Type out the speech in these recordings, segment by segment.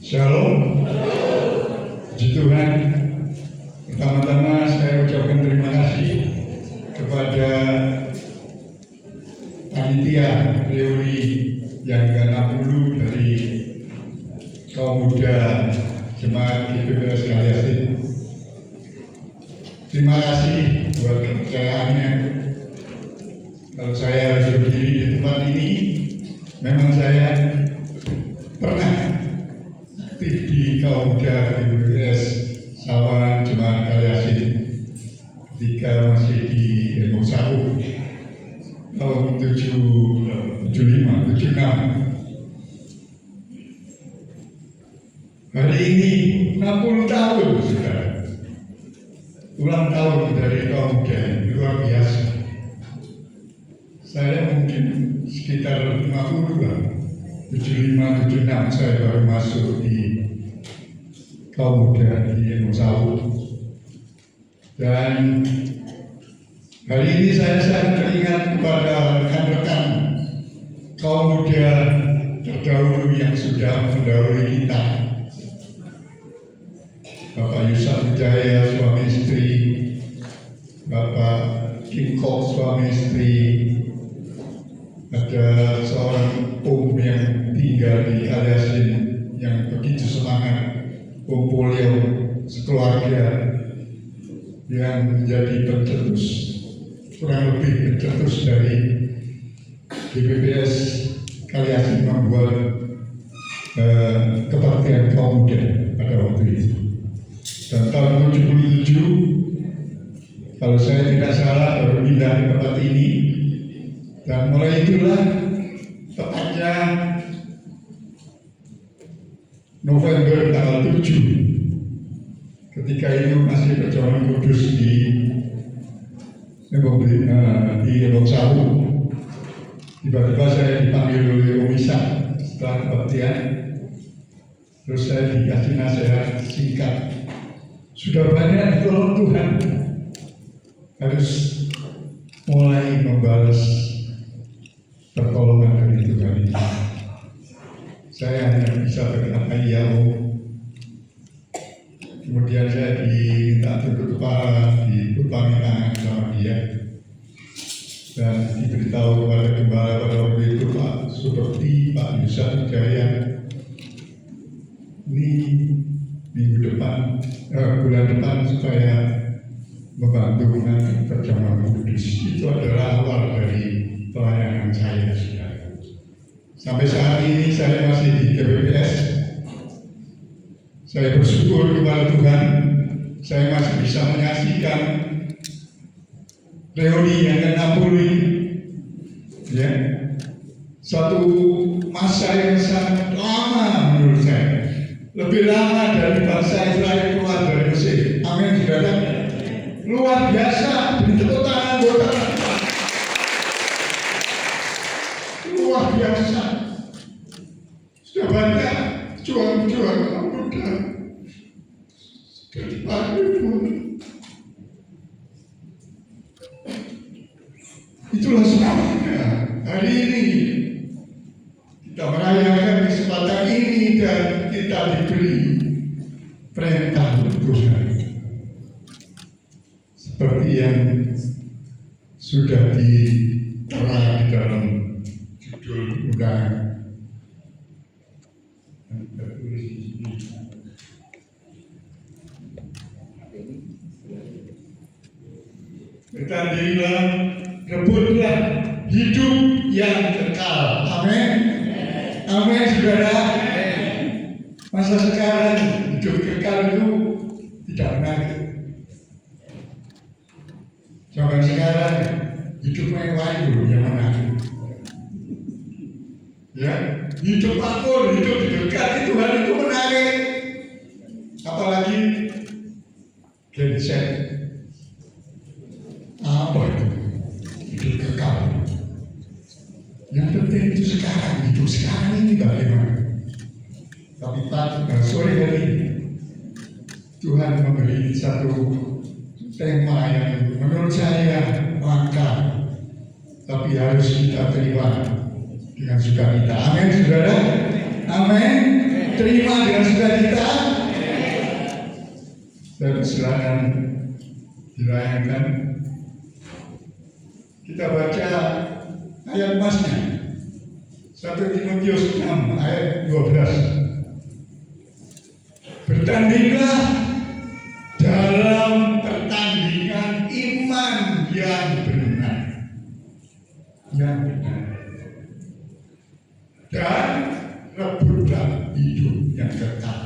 Shalom. Puji Tuhan. Pertama-tama saya ucapkan terima kasih kepada panitia reuni yang ke-60 dari kaum muda Jemaat GBPS Kaliasin. Terima kasih buat kepercayaannya. Kalau saya harus berdiri di tempat ini, memang saya pernah aktif di kaum muda GBPS Sawan Jemaat Kaliasin ketika masih di Embong Sawu tahun 75, 76. Hari ini 60 tahun sudah ulang tahun dari kaum muda, luar biasa. Saya mungkin sekitar 50 lah, 75, 76 saya baru masuk di kaum muda di Embong Sawu. Dan hari ini saya sangat teringat kepada rekan-rekan kaum muda terdahulu yang sudah mendahului kita. Bapak Yusuf Wijaya suami istri, Bapak King Kok suami istri, ada seorang yang tinggal di Kaliasin yang begitu semangat, Polio sekeluarga yang menjadi pencetus, kurang lebih pencetus dari GBPS Kaliasin membuat kebaktian kaum muda pada waktu itu. Dan tahun 77, kalau saya tidak salah, baru pindah ke tempat ini. Dan mulai itulah tepatnya November tanggal 7, ketika itu masih perjuangan kudus di Embong Sawu. Tiba-tiba saya dipanggil oleh Om Isa setelah kebaktian. Terus saya dikasih nasihat singkat. Sudah banyak ditolong Tuhan, harus mulai membalas pertolongan dari Tuhan ini. Saya hanya bisa berkata iya Om. Kemudian saya diminta tunduk kepala, dipegangi tangan sama dia, dan diberitahu kepada gembala pada waktu itu, Pak, seperti Pak Yusuf Wijaya, ini minggu depan, bulan depan supaya membantu dengan perjamuan kudus. Itu adalah awal dari pelayanan saya. Sampai saat ini saya masih di GBPS. Saya bersyukur kepada Tuhan, saya masih bisa menyaksikan reuni yang ke-60 ini. Ya, satu masa yang sangat lama menurut saya. Lebih lama dari bangsa Israel keluar dari Mesir. Amin, saudara. Luar biasa. Beri tepuk tangan buat Tuhan. Luar biasa. Sudah banyak juang-juang muda. Sudah dipanggil Tuhan. Itulah sebabnya hari ini kita merayakan kesempatan ini dan kita diberi perintah Tuhan seperti yang sudah ditera di dalam judul undangan. Bertandinglah, rebutlah hidup yang kekal. Amin. Amin, saudara. Masa sekarang hidup kekal itu tidak menarik. Zaman sekarang hidup mewah itu yang menarik. Ya, hidup makmur, hidup di dekat Tuhan itu menarik. Apalagi genset. Apa itu? Hidup kekal. Yang penting itu sekarang, hidup sekarang ini bagaimana? Tapi sore hari ini Tuhan memberi satu tema yang menurut saya langka, tapi harus kita terima dengan sukacita. Amin, saudara. Amin. Terima dengan sukacita. Dan silakan dilayangkan. Kita baca ayat masnya 1 Timotius 6 ayat 12. Bertandinglah dalam pertandingan iman yang benar, dan rebutlah hidup yang kekal.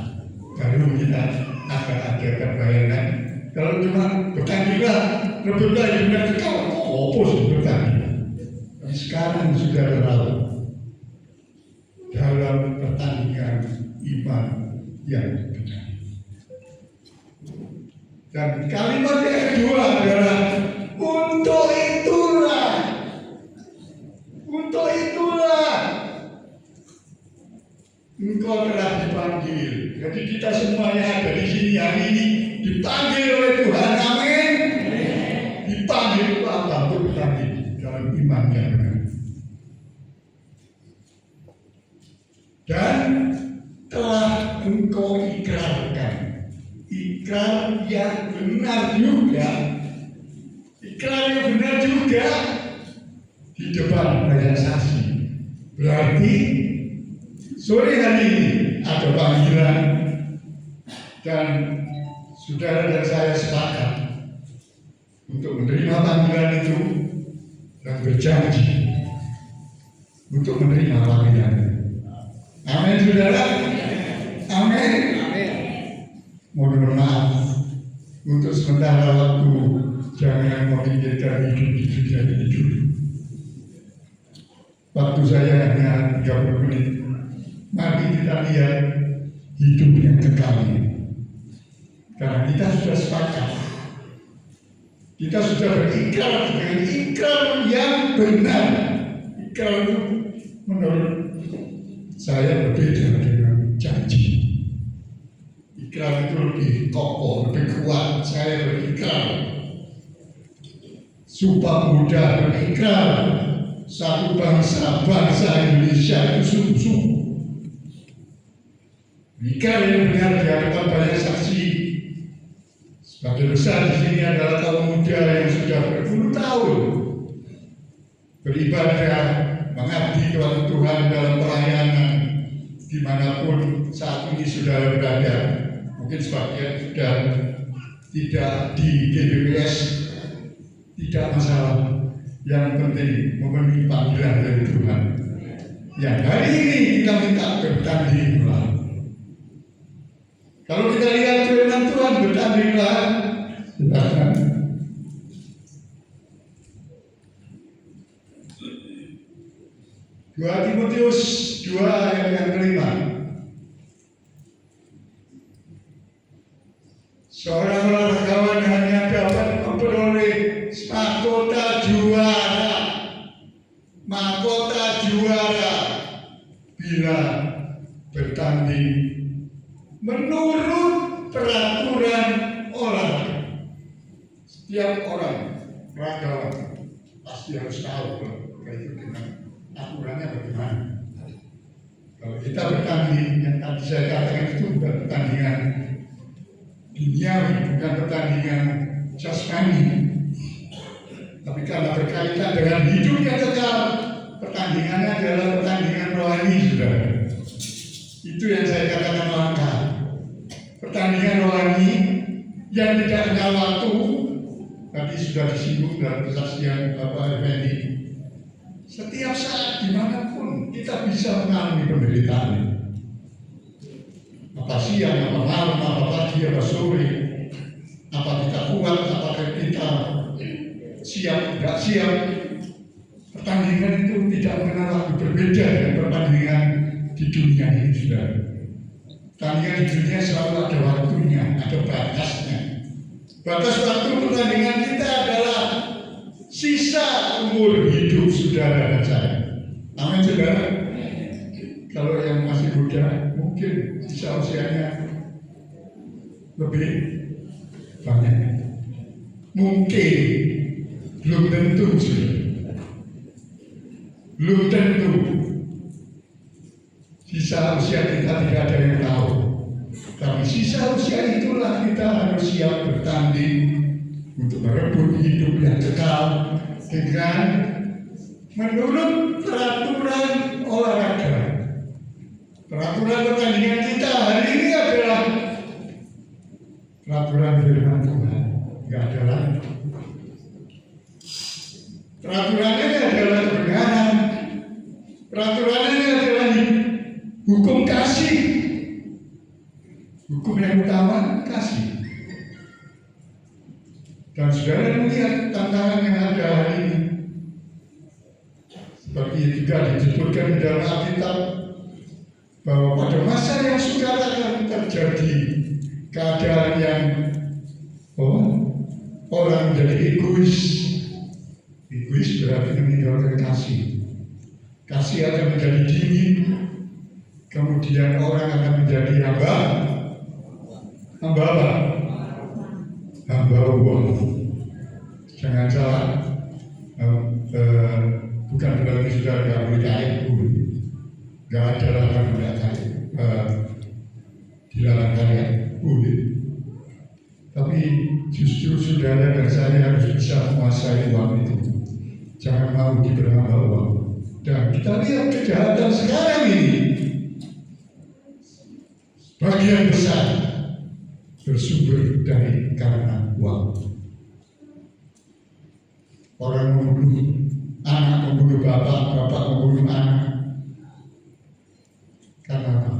Baru kita akan adakan bayangan. Kalau cuma bertandinglah rebutlah hidup yang kekal, bertanding. Tapi sekarang sudah berlalu dalam pertandingan iman yang benar. Dan kalimat yang kedua adalah untuk itulah engkau telah dipanggil. Jadi kita semuanya ada di sini hari ini dipanggil oleh Tuhan. Amin. Dipanggil itu apa? Untuk bertanding dalam iman yang benar. Dan telah engkau ikrarkan. Ikrar yang benar juga. Ikrar yang benar juga di depan banyak saksi. Berarti sore hari ini ada panggilan dan saudara dan saya sepakat untuk menerima panggilan itu dan berjanji untuk menerima panggilan. Amin, saudara. Amin. Mohon maaf untuk sementara waktu, jangan memikirkan hidup di dunia ini dulu. Waktu saya hanya 30 menit. Mari kita lihat hidup yang kekal ini. Karena kita sudah sepakat, kita sudah berikrar dengan ikrar yang benar. Ikrar itu menurut saya berbeda dengan janji. Ikrar itu lebih kokoh, lebih kuat. Saya berikrar, Sumpah Pemuda berikrar, satu bangsa Indonesia itu sungguh-sungguh. Ikrar yang benar di hadapan banyak saksi. Sebagian besar di sini adalah kaum muda yang sudah berpuluh tahun beribadah, mengabdi kepada Tuhan dalam pelayanan dimanapun saat ini sudah berada. Mungkin sebagian sudah tidak di GBPS, tidak masalah. Yang penting memenuhi panggilan dari Tuhan. Yang hari ini kita minta bertandinglah. Kalau kita lihat firman Tuhan, bertandinglah. Silakan. Dua Timotius 2 ayat yang kelima. Seorang olahragawan hanya dapat memperoleh mahkota juara bila bertanding menurut peraturan olahraga. Setiap orang ragawan pasti harus tahu itu dengan aturannya bagaimana. Kalau kita bertanding, yang tadi saya katakan itu bukan pertandingan duniawi, bukan pertandingan jasmani, tapi karena berkaitan dengan hidup yang kekal, pertandingannya adalah pertandingan rohani, saudara. Itu yang saya katakan langka. Pertandingan rohani yang tidak kenal waktu. Tadi sudah disinggung dalam kesaksian Bapak Effendi. Setiap saat dimanapun kita bisa mengalami penderitaan. Apa siang, apa malam, apa pagi, apa sore, apa kita kuat, apakah kita siap, tidak siap. Pertandingan itu tidak mengenal waktu, berbeda dengan pertandingan di dunia ini, sudah. Pertandingan di dunia selalu ada waktunya, ada batasnya. Batas waktu pertandingan kita adalah sisa umur hidup saudara dan saya. Amin, saudara. Kalau yang masih muda, mungkin sisa usianya lebih banyak. Mungkin, belum tentu, saudara. Belum tentu. sisa usia kita tidak ada yang tahu. Tapi sisa usia itulah kita harus siap bertanding untuk merebut hidup yang kekal dengan menurut peraturan olahraga. Peraturan pertandingan kita hari ini adalah peraturan firman Tuhan, nggak ada lagi. Peraturannya adalah kebenaran. Peraturannya adalah hukum kasih. Hukum yang utama kasih. Dan saudara melihat tantangan yang ada hari ini. Seperti juga disebutkan di dalam Alkitab bahwa pada masa yang sukar akan terjadi keadaan yang orang menjadi egois. Egois berarti meninggalkan kasih. Kasih akan menjadi dingin. Kemudian orang akan menjadi hamba apa? Hamba uang. Jangan salah. Bukan berarti sudah tidak boleh kaya pun. Tidak ada larangan tidak kaya. Dilarang kaya boleh. Tapi justru saudara dan saya harus bisa menguasai uang itu. Jangan mau diberhamba uang. Dan kita lihat kejahatan sekarang ini. Bagian besar bersumber dari karena uang. Orang membunuh anak, membunuh bapak, bapak membunuh anak. Karena apa?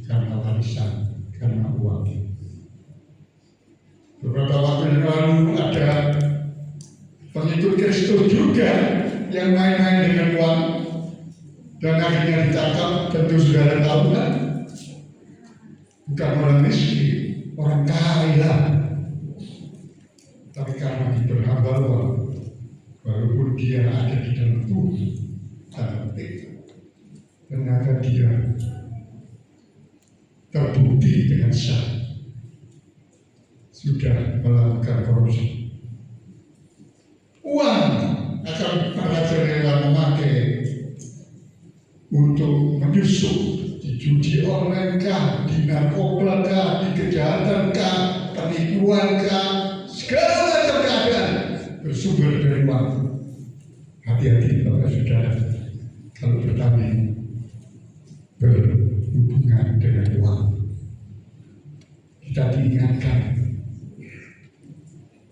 Karena warisan, karena uang. Beberapa waktu yang lalu ada pengikut Kristus juga yang main-main dengan uang dan akhirnya ditangkap. Tentu saudara tahu kan? Bukan orang miskin, orang kaya. Tapi karena diberhamba uang, walaupun dia ada di dalam tubuh, tapi ternyata dia terbukti dengan sah sudah melakukan korupsi. Uang akan merajalela memakai untuk menyusup di judi online kah, di narkoba kah, di kejahatan kah, penipuan kah, segala macam keadaan bersumber dari uang. Hati-hati Bapak Saudara kalau bertanding berhubungan dengan uang. Kita diingatkan.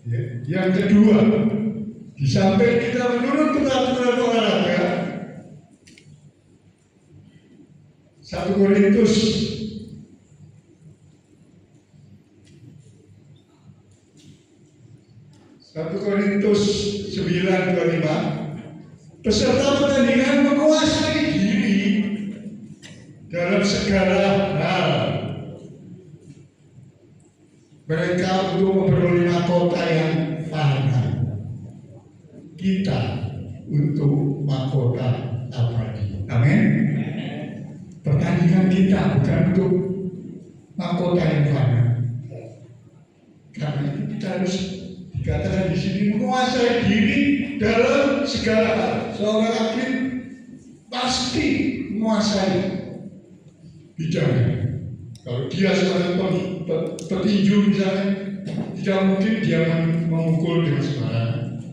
Ya. Yang kedua, di samping kita menurut peraturan olahraga, 1 Korintus 9:25, peserta pertandingan menguasai diri dalam segala hal. Mereka untuk memperoleh mahkota yang fana. Kita untuk mahkota abadi. Amin. Pertandingan kita bukan untuk mahkota yang fana. Karena itu kita harus dikatakan di sini menguasai diri dalam segala hal. Seorang atlet pasti menguasai bidangnya. Kalau dia seorang petinju misalnya, tidak mungkin dia memukul dengan sembarangan.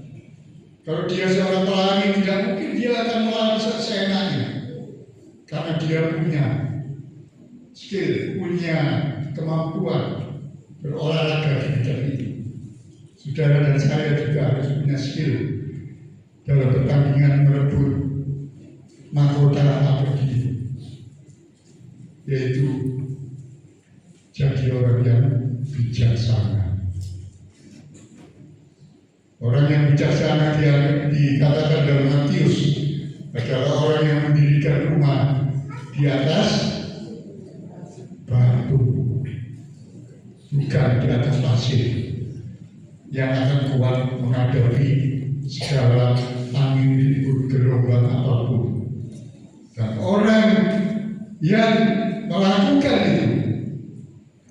Kalau dia seorang pelari, tidak mungkin dia akan melari seenaknya. Karena dia punya skill, punya kemampuan berolahraga di bidang itu. Saudara dan saya juga harus punya skill dalam pertandingan merebut mahkota abadi, yaitu jadi orang yang bijaksana. Orang yang bijaksana dikatakan dalam Matius adalah orang yang mendirikan rumah di atas batu, bukan di atas pasir, yang akan kuat menghadapi segala angin ribut gelombang apapun. Dan orang yang melakukan itu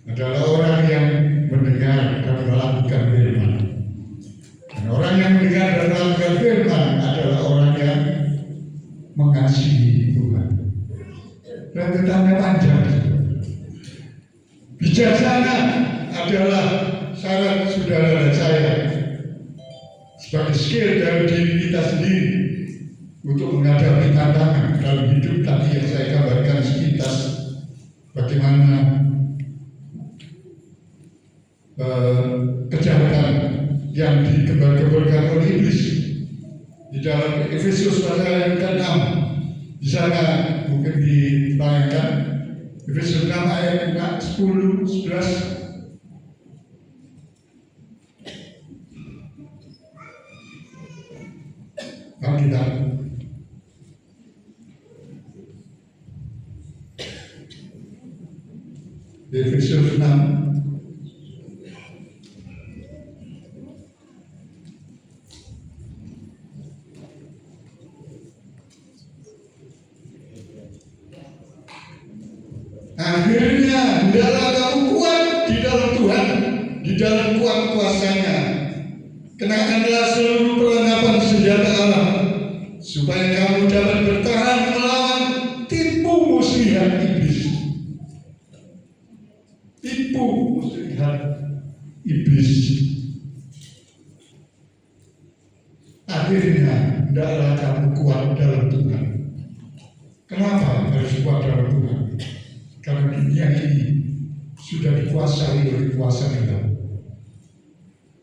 adalah orang yang mendengar dan melakukan firman. Dan orang yang mendengar dan melakukan firman adalah orang yang mengasihi Tuhan. rentetannya panjang. Bijaksana adalah syarat saudara dan saya sebagai skill dari diri kita sendiri untuk menghadapi tantangan dalam hidup tadi yang saya gambarkan sepintas, bagaimana kejahatan yang digembar-gemborkan oleh iblis di dalam Efesus pasal yang ke-6. Di sana mungkin ditayangkan Efesus 6 ayat 10, 11. Kita Efesus 6 akhirnya hendaklah kamu kuat di dalam Tuhan, di dalam kuat kuasanya. Kenakanlah seluruh perlengkapan senjata Allah, supaya kamu dapat bertahan melawan tipu muslihat iblis. Tipu muslihat iblis. Akhirnya hendaklah kamu kuat dalam Tuhan. Kenapa harus kuat dalam Tuhan? Karena dunia ini sudah dikuasai oleh kuasa gelap.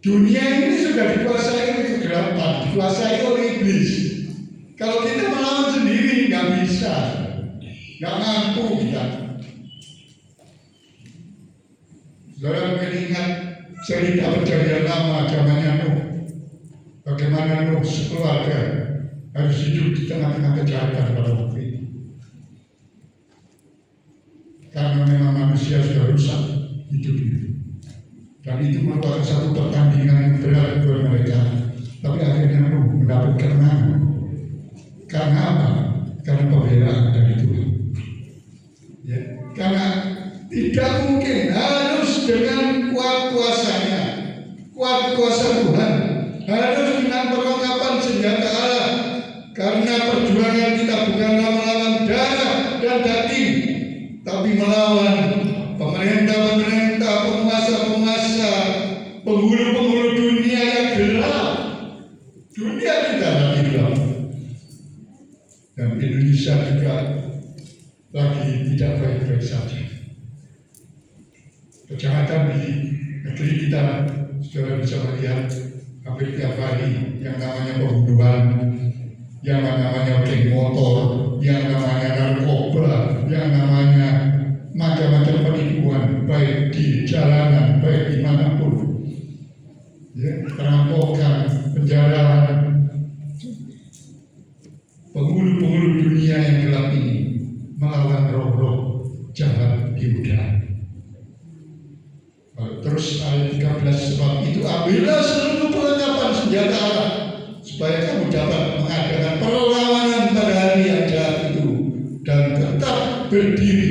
Dunia ini sudah dikuasai oleh kegelapan, dikuasai oleh iblis. Kalau kita melawan sendiri nggak bisa, nggak mampu kita. Saudara mungkin ingat cerita perjanjian lama zamannya Nuh. Bagaimana Nuh sekeluarga harus hidup di tengah-tengah kejahatan pada waktu itu. Karena memang manusia sudah rusak hidupnya. Dan itu merupakan satu pertandingan yang berat buat mereka. Tapi akhirnya Nuh mendapat kemenangan. Karena apa? Karena pembelaan dari Tuhan. Ya. Karena tidak mungkin harus dengan kuat kuasanya, kuat kuasa Tuhan, harus dengan perlengkapan senjata Allah. Karena perjuangan kita bukanlah melawan darah dan daging, tapi melawan pemerintah-pemerintah, penguasa-penguasa, penghulu-penghulu dunia yang gelap. Dunia kita lagi gelap. Dan Indonesia juga lagi tidak baik-baik saja. Kejahatan di negeri kita, saudara bisa melihat hampir tiap hari yang namanya pembunuhan, yang namanya geng motor, yang namanya narkoba, yang namanya macam-macam penipuan, baik di jalanan, baik dimanapun, ya, perampokan, penjarahan, penghulu-penghulu dunia yang gelap ini melawan roh-roh jahat di udara. Terus ayat 13, sebab itu ambillah seluruh perlengkapan senjata Allah, supaya kamu dapat mengadakan perlawanan pada hari yang jahat itu, dan tetap berdiri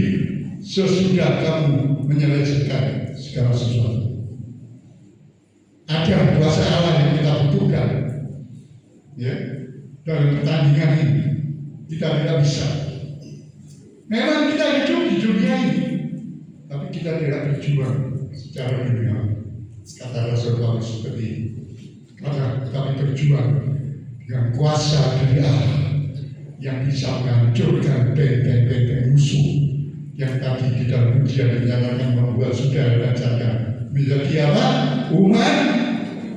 sesudah kamu menyelesaikan segala sesuatu. Ada kuasa Allah yang kita butuhkan, ya, dalam pertandingan ini. Kita tidak bisa. Memang kita hidup di dunia ini, tapi kita tidak berjuang secara dunia. Kata Rasul Paulus seperti ini. Maka kami berjuang dengan kuasa dari Allah yang bisa menghancurkan benteng-benteng musuh yang tadi di dalam ujian dinyatakan membuat saudara dan saya menjadi apa? Umat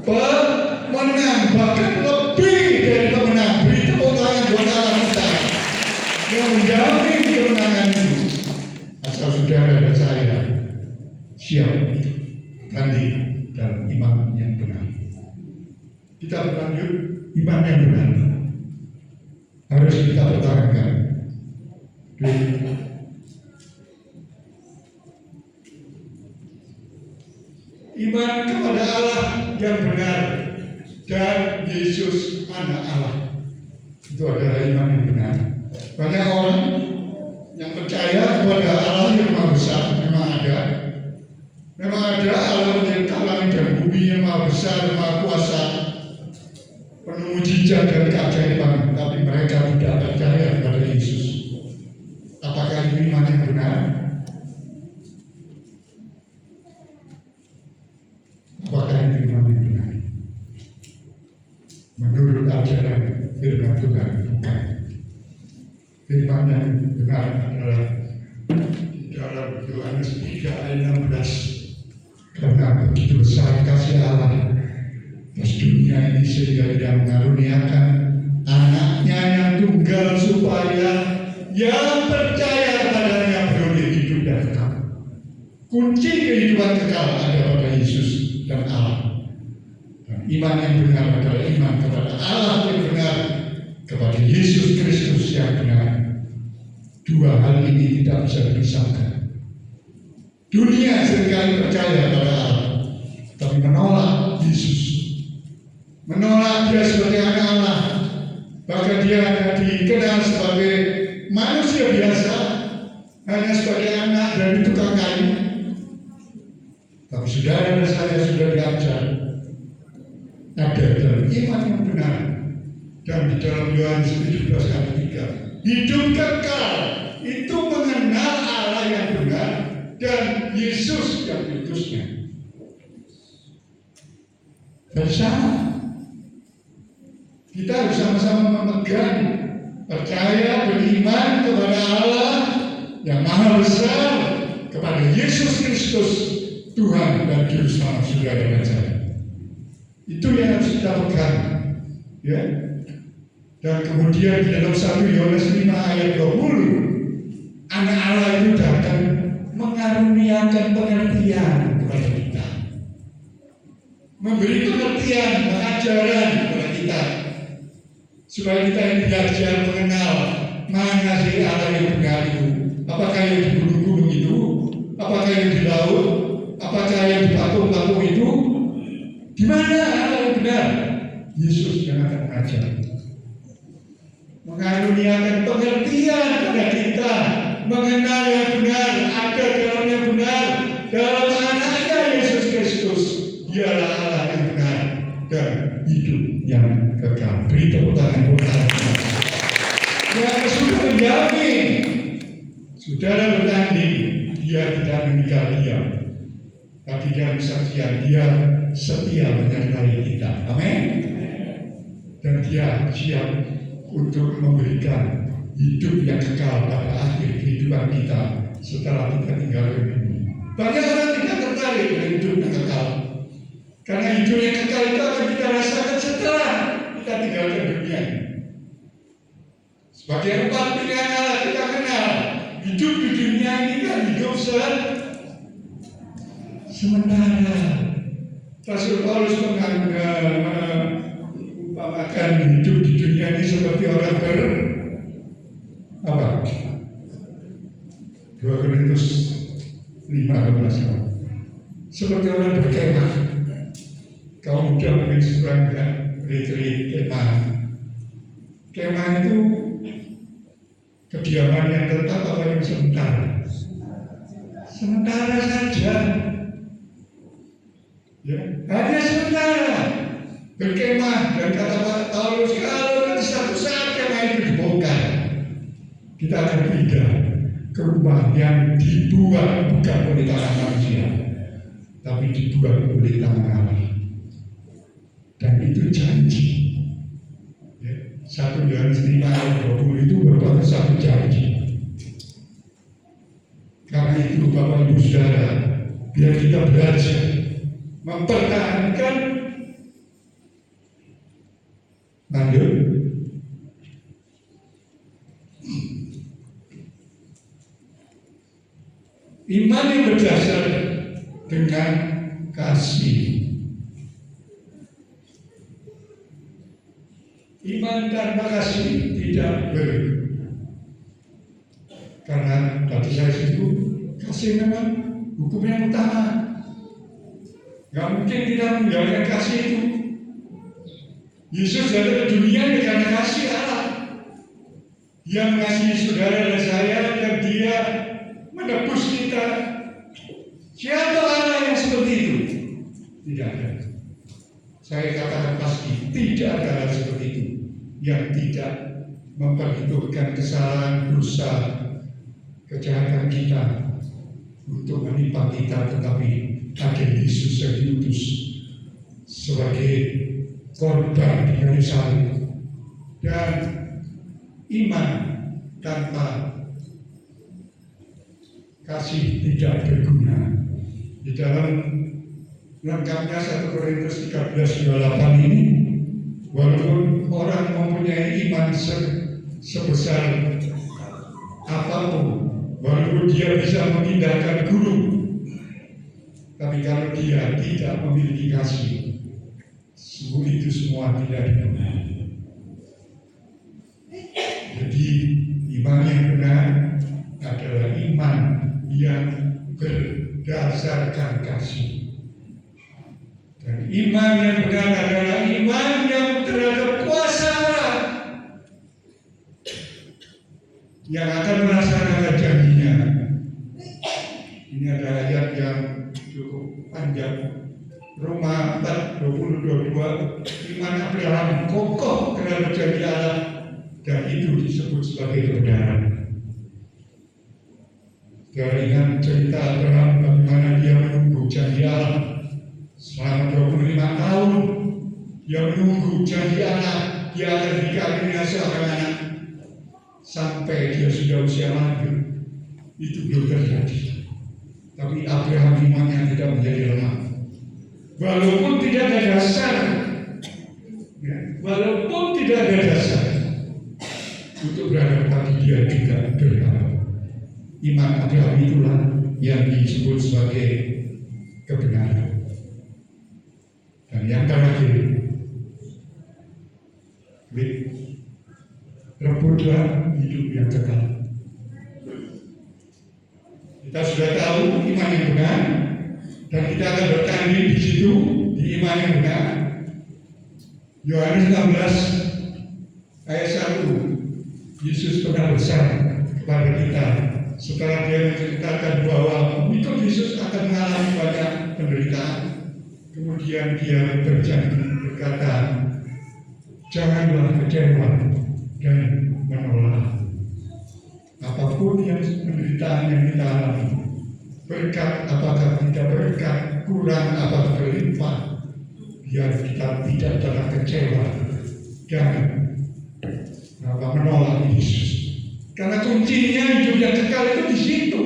pemenang, bahkan lebih dari pemenang. Beri tepuk tangan buat Allah kita yang menjamin kemenangan itu. Asal saudara dan saya siap tanding dalam iman yang benar. Kita berlanjut, iman yang benar harus kita pertahankan. Iman kepada Allah yang benar dan Yesus anak Allah, itu adalah iman yang benar. Banyak orang yang percaya kepada Allah yang Maha Besar, memang ada Allah mencipta langit dan bumi yang Maha Besar, Maha Kuasa, penuh mujizat dan keajaiban, tapi mereka tidak percaya kepada Yesus. Apakah ini firman yang benar adalah di dalam Yohanes 3 ayat 16. Karena begitu besar kasih Allah atas dunia ini sehingga Dia mengaruniakan anaknya yang tunggal supaya yang percaya padanya beroleh hidup yang kekal. Kunci kehidupan kekal ada pada Yesus dan Allah. Dan iman yang benar adalah iman kepada Allah yang benar, kepada Yesus Kristus yang benar. Dua hal ini tidak bisa dipisahkan. Dunia seringkali percaya pada Allah, tapi menolak Yesus, menolak Dia sebagai anak Allah. Bahkan dia hanya dikenal sebagai manusia biasa, hanya sebagai anak dari tukang kayu. Tapi saudara dan saya sudah diajar ada dalam iman yang benar, dan di dalam Yohanes 17 ayat 3, hidup kekal itu mengenal Allah yang benar dan Yesus yang diutusnya. Bersama kita harus sama-sama memegang, percaya, beriman kepada Allah yang Maha Besar, kepada Yesus Kristus, Tuhan dan Juru Selamat saudara dan saya. Itu yang harus kita pegang, ya. Dan kemudian di dalam 1 Yohanes 5 ayat 20, anak Allah itu datang mengaruniakan pengertian kepada kita, memberi pengertian, pengajaran kepada kita, supaya kita yang belajar mengenal mana sih Allah yang benar itu. Apakah yang di gunung-gunung itu? Apakah yang di laut? Apakah yang di patung-patung itu? Di mana Allah yang benar? Yesus yang akan mengajar, mengaruniakan pengertian kepada kita, mengenal yang benar, ada dalam yang benar, dalam anaknya Yesus Kristus. Dialah Allah yang benar dan hidup yang kekal. Beri tepuk tangan buat Allah. Yang sudah menjamin, saudara bertanding, dia tidak meninggal diam, tapi dia bersaksian, dia setia menyertai kita. Amin. Dan dia siap untuk memberikan hidup yang kekal pada akhir kehidupan kita setelah kita tinggal di bumi. Banyak orang tidak tertarik dengan hidup yang kekal, karena hidup yang kekal itu akan kita rasakan setelah kita tinggalkan dunia ini. Sebagai empat pilihan Allah kita kenal, hidup di dunia ini kan hidup sementara. Rasul Paulus mengumpamakan hidup di dunia ini seperti orang apa? 2 Korintus 5:12. Seperti orang berkemah. Kaum muda mungkin suka retreat kemah. Kemah itu kediaman yang tetap apa yang sementara? Sementara saja. Ya, hanya sementara. Berkemah, dan kata Paulus, kalau nanti satu saat kemah itu dibongkar, kita akan pindah ke rumah yang dibuat bukan oleh tangan manusia, tapi dibuat oleh tangan Allah. Dan itu janji. Ya, 1 Yohanes 5 ayat 20 itu merupakan satu janji. Karena itu Bapak Ibu Saudara, biar kita belajar mempertahankan, lanjut, iman yang berdasar dengan kasih. Iman tanpa kasih tidak boleh. Karena tadi saya sebut, kasih memang hukum yang utama. Gak mungkin kita menjalankan kasih itu. Yesus datang ke dunia karena kasih Allah. Dia mengasihi saudara dan saya, dan dia menebus kita. Siapa Allah yang seperti itu? Tidak ada. Saya katakan pasti, tidak ada hal seperti itu yang tidak memperhitungkan kesalahan, dosa, kejahatan kita untuk menimpa kita, tetapi ada Yesus yang diutus sebagai korban di kayu salib. Dan iman tanpa kasih tidak berguna. Di dalam lengkapnya 1 Korintus 13:28 ini, walaupun orang mempunyai iman sebesar apapun, walaupun dia bisa memindahkan gunung, tapi kalau dia tidak memiliki kasih, itu semua tidak dipenuhi. Jadi iman yang benar adalah iman yang berdasarkan kasih. Dan iman yang benar adalah iman yang terhadap kuasa Allah yang akan melaksanakan janjinya. Ini ada ayat yang cukup panjang. Roma 4:20-22, iman Abraham kokoh terhadap janji Allah, dan itu disebut sebagai kebenaran. Kita ingat cerita Abraham bagaimana dia menunggu janji Allah selama 25 tahun. Dia menunggu janji Allah, dia akan dikawinkan seorang anak sampai dia sudah usia lanjut. Itu belum terjadi. Tapi Abraham imannya tidak menjadi lemah. Walaupun tidak ada dasar, untuk berhadapan dia juga berharap. Iman Abraham itulah yang disebut sebagai kebenaran. Dan yang terakhir, rebutlah hidup yang kekal. Kita sudah tahu iman yang benar, dan kita akan bertanding di situ di iman yang benar. Yohanes 16 ayat 1, Yesus pernah pesan kepada kita setelah dia menceritakan bahwa ikut Yesus akan mengalami banyak penderitaan. Kemudian dia berjanji berkata, janganlah kecewa dan menolak apapun yang penderitaan yang kita alami. Berkat apakah kita berkat, kurang apakah berlimpah, biar kita tidak pernah kecewa dan menolak Yesus. Karena kuncinya hidup yang kekal itu di situ.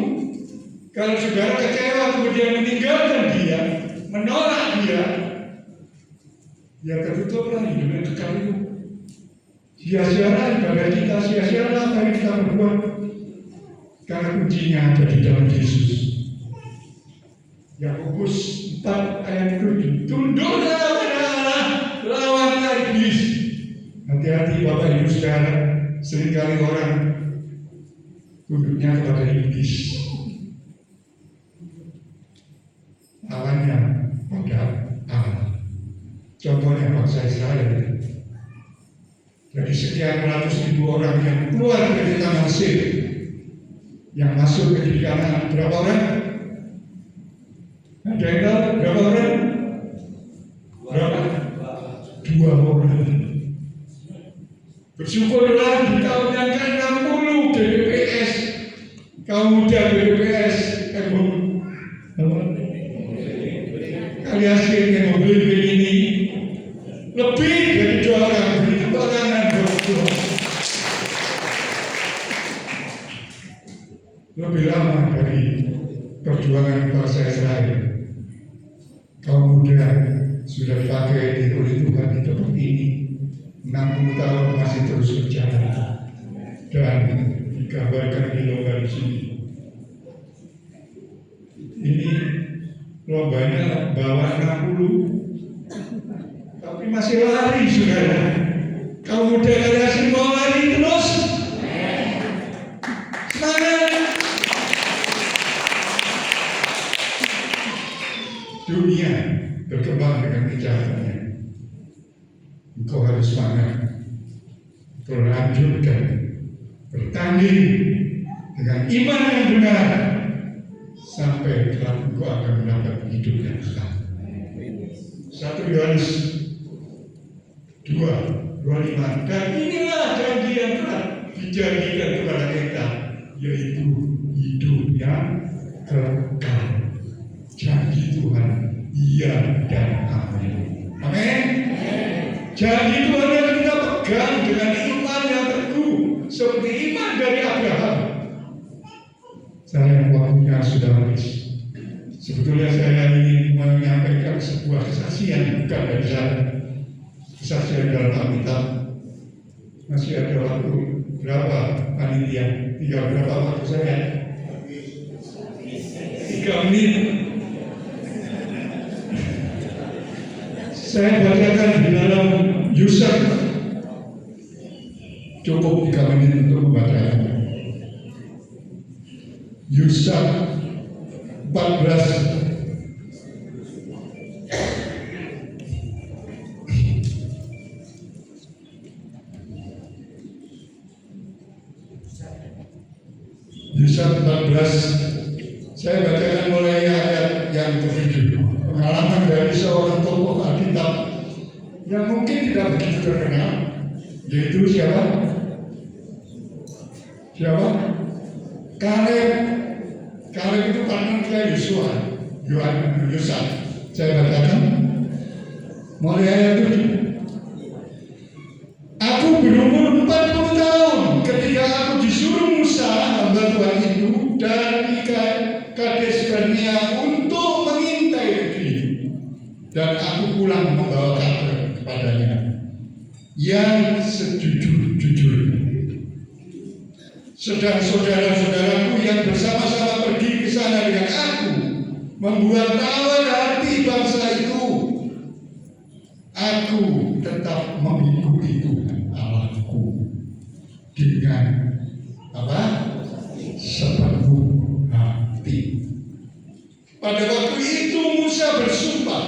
Kalau saudara kecewa kemudian meninggalkan dia, menolak dia, ya tertutuplah hidup yang kekal itu. Sia-sialah ibadah kita, sia-sialah apa yang kita berbuat. Karena kuncinya ada di dalam Yesus. Yakobus 4 ayat 7, tunduklah kepada Allah, lawanlah iblis. Hati-hati Bapak Ibu saudara, seringkali orang tunduknya kepada iblis, lawannya pada Allah. Contohnya bangsa Israel. Dari sekian ratus ribu orang yang keluar dari tanah Mesir, yang masuk ke Kanaan, berapa orang? Ada yang tahu berapa orang? Berapa? 2 orang. Bersyukurlah di tahun yang ke-60 BPPS, kaum muda BPPS, kali akhirnya mobil ini lebih dari 2 orang, beri tepuk tangan lebih lama dari perjuangan bangsa Israel. Kaum muda sudah dipakai oleh Tuhan di tempat ini 60 tahun masih terus berjalan, dan digambarkan di lomba di sini. Ini lombanya bawa 60, tapi masih lari saudara. Kaum muda kalian mau lari terus. Semangat. Dunia berkembang dengan kejahatannya. Engkau harus semangat, berlanjutkan, bertanding dengan iman yang benar sampai kelak engkau akan mendapat hidup yang kekal. 1 Yohanes 2:25, dan inilah janji yang telah dijanjikan kepada kita, yaitu hidup yang kekal. Janji Tuhan, iya dan amin. Amin. Janji Tuhan yang kita pegang dengan iman yang teguh seperti iman dari Abraham. Saya waktunya sudah habis. Sebetulnya saya ingin menyampaikan sebuah kesaksian, bukan dari saya. Kesaksian dalam Alkitab. Masih ada waktu berapa panitia? Tinggal berapa waktu saya? 3 menit. Saya bacakan di dalam Yusuf. Cukup 3 menit untuk membacakan. Yusuf 14. Yusuf 14. Saya bacakan mulai ayat yang ke-7. Pengalaman dari seorang tokoh Alkitab yang mungkin tidak begitu terkenal, yaitu siapa? Kaleb. Kaleb itu partner Yosua. Yusuf. Saya bacakan mulai ayat 7. Aku berumur 40 tahun ketika aku disuruh Musa, hamba Tuhan itu, dari Kades Barnea untuk mengintai negeri. Dan aku pulang membawa kabar kepadanya yang sejujur-jujurnya. Sedang saudara-saudaraku yang bersama-sama pergi ke sana dengan aku membuat tawar hati bangsa itu. Aku tetap mengikuti Tuhan Allahku dengan sepenuh hati. Pada waktu itu Musa bersumpah,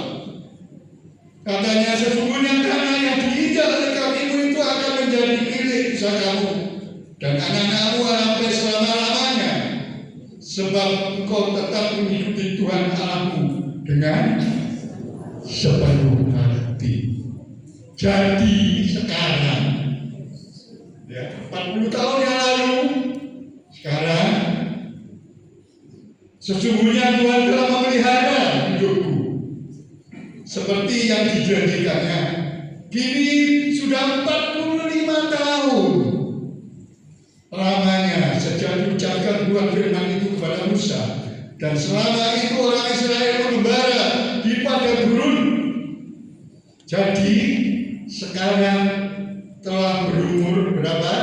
katanya, sesungguhnya tanah yang diinjak oleh kakimu itu akan menjadi milik pusakamu dan anak-anakmu sampai selama-lamanya, sebab engkau tetap mengikuti Tuhan Allahmu dengan sepenuh hati. Jadi sekarang, 40 tahun yang lalu, sekarang sesungguhnya Tuhan telah memelihara hidupku seperti yang dijanjikannya. Kini sudah 45 tahun lamanya sejak diucapkan buah firman itu kepada Musa, dan selama itu orang Israel mengembara di padang gurun. Jadi sekarang telah berumur berapa?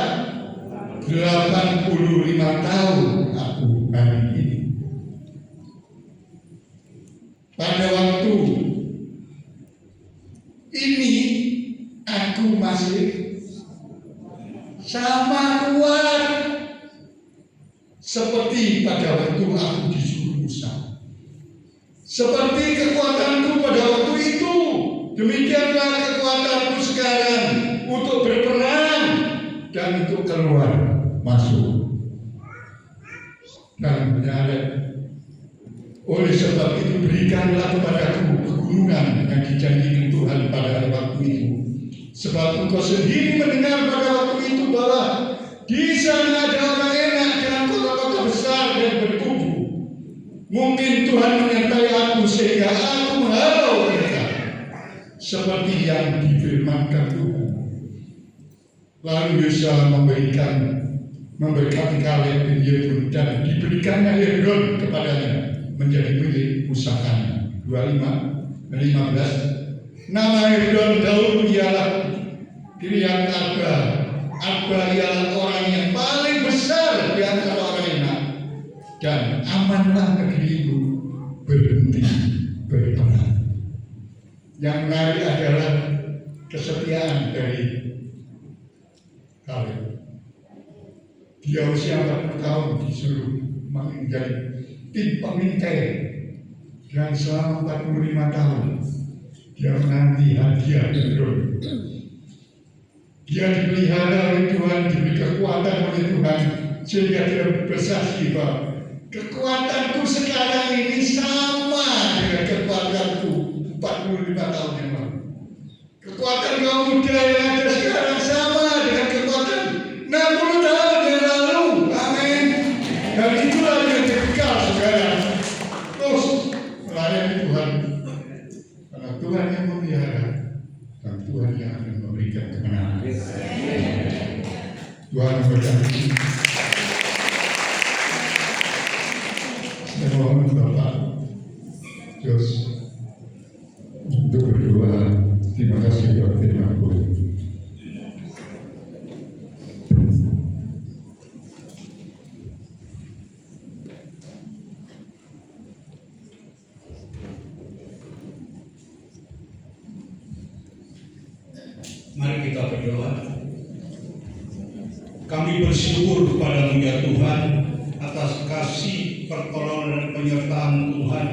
85 tahun aku hari ini. Pada waktu ini aku masih sama kuat seperti pada waktu aku disuruh Musa. Seperti kekuatanku pada waktu itu, demikianlah kekuatanku sekarang untuk berperang dan untuk keluar masuk dan menyalip. Oleh sebab itu berikanlah kepadaku kegunungan yang dijanjikan Tuhan pada waktu itu, sebab engkau sendiri mendengar pada waktu itu bahwa di sana ada orang enak dengan kota-kota besar dan berkubu. Mungkin Tuhan menyertai aku sehingga aku menghalau mereka seperti yang difirmankan Tuhan. Lalu Yosua memberkati Kaleb bin Yefune dan diberikannya Hebron kepadanya menjadi milik pusakanya. 15. Nama Hebron dahulu ialah Kiriat Arba. Arba ialah orang yang paling besar di antara orang enak. Dan amanlah negeri itu berhenti berperang. Yang menarik adalah kesetiaan dari Kaleb. Dia usia 40 tahun disuruh menjadi tim pengintai, dan selama 45 tahun dia menanti hadiah Hebron. Dia dipelihara oleh Tuhan, diberi kekuatan oleh Tuhan, sehingga dia bersaksi bahwa kekuatanku sekarang ini sama dengan kekuatanku 45 tahun yang lalu. Kekuatan kaum muda yang ada sekarang sama dengan kekuatan 60 tahun yang lalu. Amin. Dan itulah yang kekal sekarang. Terus melayani Tuhan. Karena Tuhan yang memelihara dan Tuhan yang akan memberikan kemenangan. Tuhan memberkati. Saya mohon Bapak Jos untuk berdoa. Terima kasih Bapak Firman Tuhan. Mari kita berdoa. Kami bersyukur kepada-Mu ya Tuhan atas kasih, pertolongan dan penyertaan Tuhan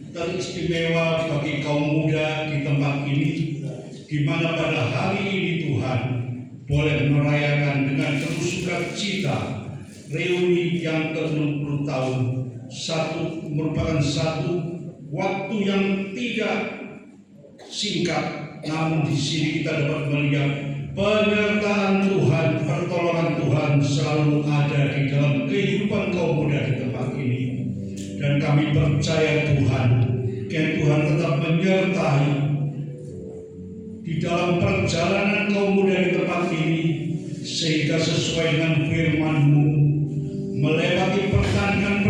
teristimewa bagi kaum muda di tempat ini, di mana pada hari ini Tuhan boleh merayakan dengan penuh sukacita reuni yang ke-60 tahun. Merupakan satu waktu yang tidak singkat, namun di sini kita dapat melihat penyertaan Tuhan, pertolongan Tuhan selalu ada di dalam kehidupan kaum muda di tempat ini. Dan kami percaya Tuhan tetap menyertai di dalam perjalanan kaum muda di tempat ini, sehingga sesuai dengan firman-Mu melewati pertandingan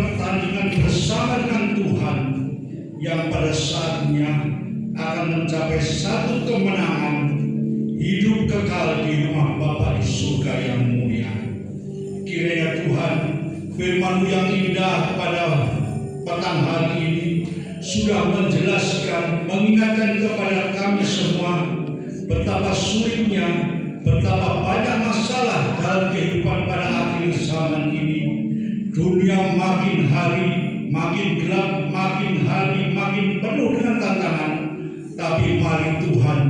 bersama dengan Tuhan yang pada saatnya akan mencapai satu kemenangan, hidup kekal di rumah Bapa di surga yang mulia. Kiranya Tuhan, firman-Mu yang indah pada petang hari ini sudah menjelaskan, mengingatkan kepada kami semua betapa sulitnya, betapa banyak masalah dalam kehidupan pada akhir zaman ini. Dunia makin hari makin gelap, makin hari makin penuh dengan tantangan. Tapi mari Tuhan,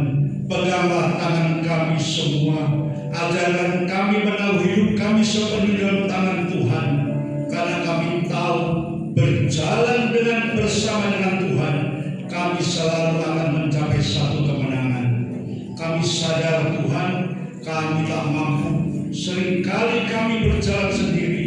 peganglah tangan kami semua, ajarkan kami menaruh hidup kami sepenuhnya dalam tangan Tuhan, karena kami tahu berjalan bersama dengan Tuhan, kami selalu akan mencapai satu kemenangan. Kami sadar Tuhan, kami tak mampu, seringkali kami berjalan sendiri,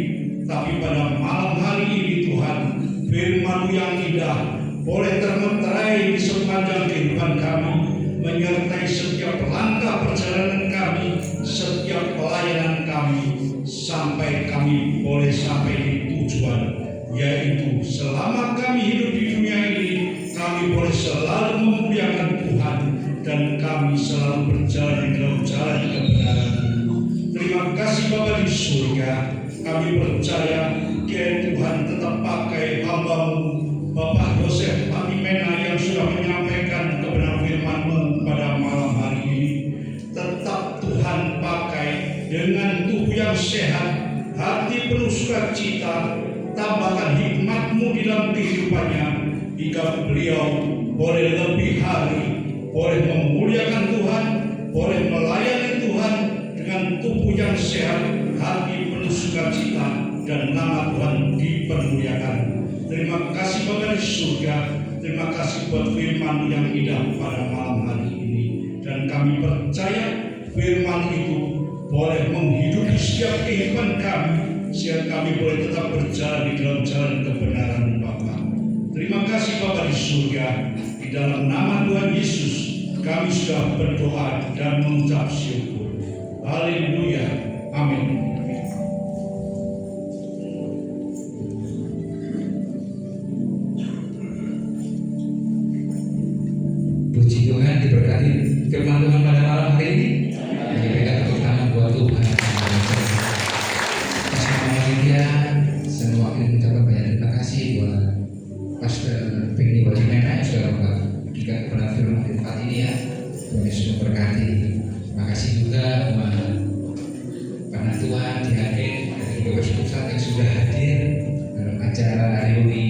tapi pada malam hari ini Tuhan, firman-Mu yang indah boleh termeterai di sepanjang kehidupan kami, menyertai setiap langkah perjalanan kami, setiap pelayanan kami, sampai kami boleh sampai di tujuan, yaitu selama kami hidup di dunia ini, kami boleh selalu memuliakan Tuhan, dan kami selalu berjalan di dalam jalan kebenaran. Terima kasih Bapa di surga. Kami percaya Tuhan tetap pakai hamba-Mu Bapak Yosef Abimena yang sudah menyampaikan kebenaran firman-Mu pada malam hari ini. Tetap Tuhan pakai dengan tubuh yang sehat, hati penuh sukacita, tambahkan hikmat-Mu di dalam kehidupannya, hingga beliau boleh lebih hari, boleh memuliakan Tuhan, boleh melayani Tuhan dengan tubuh yang sehat, hati penuh sukacita, dan nama Tuhan dipermuliakan. Terima kasih Bapa di surga, terima kasih buat firman yang indah pada malam hari ini. Dan kami percaya firman itu boleh menghidupi setiap kehidupan kami, sehingga kami boleh tetap berjalan di dalam jalan kebenaran Bapa. Terima kasih Bapa di surga, di dalam nama Tuhan Yesus kami sudah berdoa dan mengucap syukur. Haleluya, amin. Puji Tuhan, diberkati firman Tuhan pada malam hari ini. Berikan tepuk tangan buat Tuhan. Bersama media, saya mewakili mengucapkan banyak terima kasih buat Pastor Penny Wajimena yang sudah membagikan kebenaran firman di tempat ini ya. Tuhan Yesus memberkati. Terima kasih juga buat Pak Tuhan, DHD, dan juga Bapak Pusat yang sudah hadir dalam acara reuni